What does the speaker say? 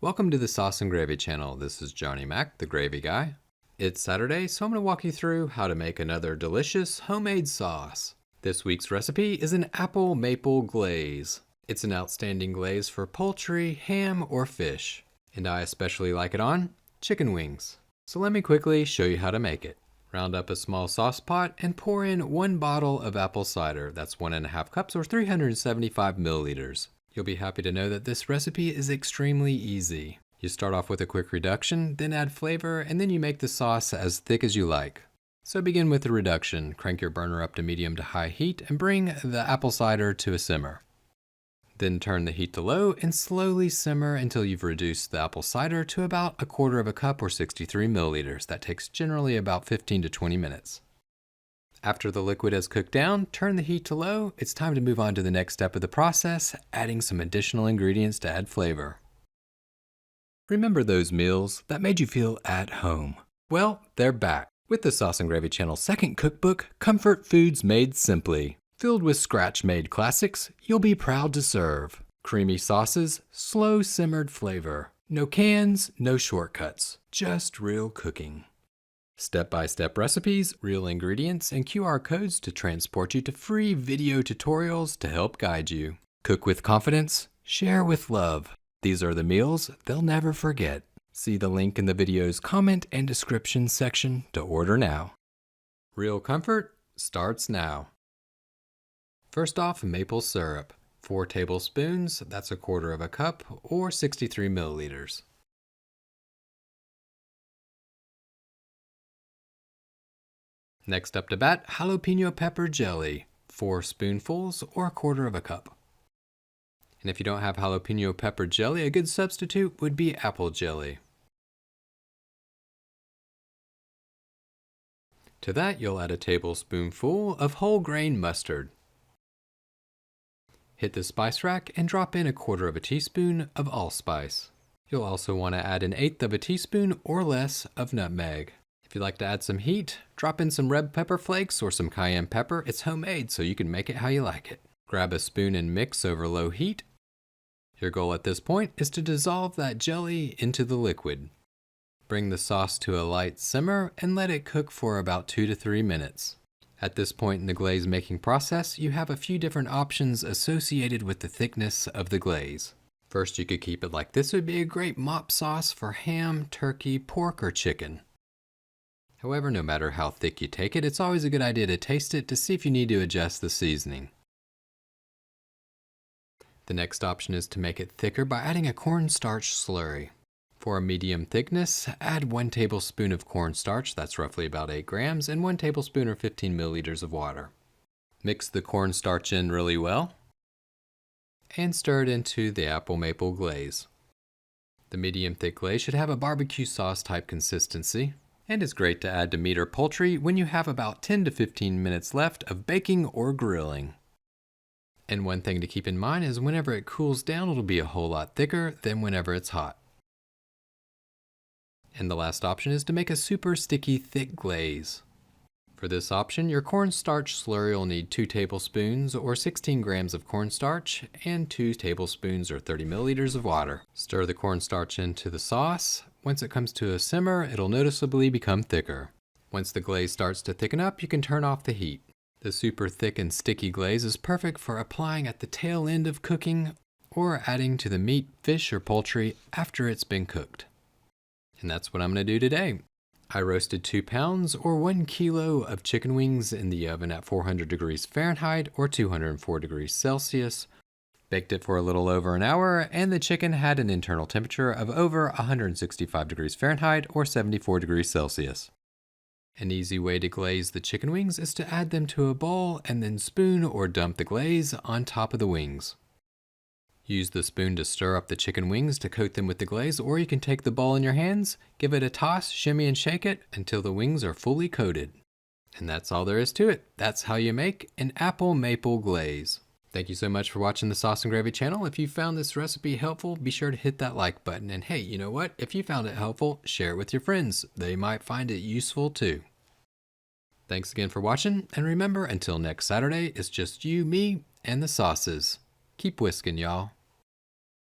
Welcome to the Sauce and Gravy channel. This is Johnny Mac, the gravy guy. It's Saturday, so I'm going to walk you through how to make another delicious homemade sauce. This week's recipe is an apple maple glaze. It's an outstanding glaze for poultry, ham, or fish. And I especially like it on chicken wings. So let me quickly show you how to make it. Round up a small sauce pot and pour in 1 bottle of apple cider. That's 1.5 cups or 375 milliliters. You'll be happy to know that this recipe is extremely easy. You start off with a quick reduction, then add flavor, and then you make the sauce as thick as you like. So begin with the reduction. Crank your burner up to medium to high heat and bring the apple cider to a simmer. Then turn the heat to low and slowly simmer until you've reduced the apple cider to about 1/4 cup or 63 milliliters. That takes generally about 15 to 20 minutes. After the liquid has cooked down, turn the heat to low. It's time to move on to the next step of the process, adding some additional ingredients to add flavor. Remember those meals that made you feel at home? Well, they're back with the Sauce and Gravy channel's second cookbook, Comfort Foods Made Simply. Filled with scratch-made classics you'll be proud to serve. Creamy sauces, slow simmered flavor. No cans, no shortcuts, just real cooking. Step-by-step recipes, real ingredients, and QR codes to transport you to free video tutorials to help guide you. Cook with confidence, share with love. These are the meals they'll never forget. See the link in the video's comment and description section to order now. Real comfort starts now. First off, maple syrup. 4 tablespoons, that's 1/4 cup, or 63 milliliters. Next up to bat, jalapeno pepper jelly, 4 spoonfuls or 1/4 cup. And if you don't have jalapeno pepper jelly, a good substitute would be apple jelly. To that, you'll add a tablespoonful of whole grain mustard. Hit the spice rack and drop in 1/4 teaspoon of allspice. You'll also want to add 1/8 teaspoon or less of nutmeg. If you'd like to add some heat, drop in some red pepper flakes or some cayenne pepper. It's homemade, so you can make it how you like it. Grab a spoon and mix over low heat. Your goal at this point is to dissolve that jelly into the liquid. Bring the sauce to a light simmer and let it cook for about 2 to 3 minutes. At this point in the glaze making process, you have a few different options associated with the thickness of the glaze. First, you could keep it like this. Would be a great mop sauce for ham, turkey, pork, or chicken. However, no matter how thick you take it, it's always a good idea to taste it to see if you need to adjust the seasoning. The next option is to make it thicker by adding a cornstarch slurry. For a medium thickness, add 1 tablespoon of cornstarch, that's roughly about 8 grams, and 1 tablespoon or 15 milliliters of water. Mix the cornstarch in really well, and stir it into the apple maple glaze. The medium thick glaze should have a barbecue sauce type consistency. And it's great to add to meat or poultry when you have about 10 to 15 minutes left of baking or grilling. And one thing to keep in mind is whenever it cools down, it'll be a whole lot thicker than whenever it's hot. And the last option is to make a super sticky thick glaze. For this option, your cornstarch slurry will need 2 tablespoons or 16 grams of cornstarch and 2 tablespoons or 30 milliliters of water. Stir the cornstarch into the sauce. Once it comes to a simmer, it'll noticeably become thicker. Once the glaze starts to thicken up, you can turn off the heat. The super thick and sticky glaze is perfect for applying at the tail end of cooking or adding to the meat, fish, or poultry after it's been cooked. And that's what I'm going to do today. I roasted 2 pounds or 1 kilo of chicken wings in the oven at 400 degrees Fahrenheit or 204 degrees Celsius. Baked it for a little over an hour, and the chicken had an internal temperature of over 165 degrees Fahrenheit or 74 degrees Celsius. An easy way to glaze the chicken wings is to add them to a bowl and then spoon or dump the glaze on top of the wings. Use the spoon to stir up the chicken wings to coat them with the glaze, or you can take the bowl in your hands, give it a toss, shimmy and shake it until the wings are fully coated. And that's all there is to it. That's how you make an apple maple glaze. Thank you so much for watching the Sauce and Gravy channel. If you found this recipe helpful, be sure to hit that like button. And hey, you know what? If you found it helpful, share it with your friends. They might find it useful too. Thanks again for watching, and remember, until next Saturday, it's just you, me, and the sauces. Keep whisking, y'all.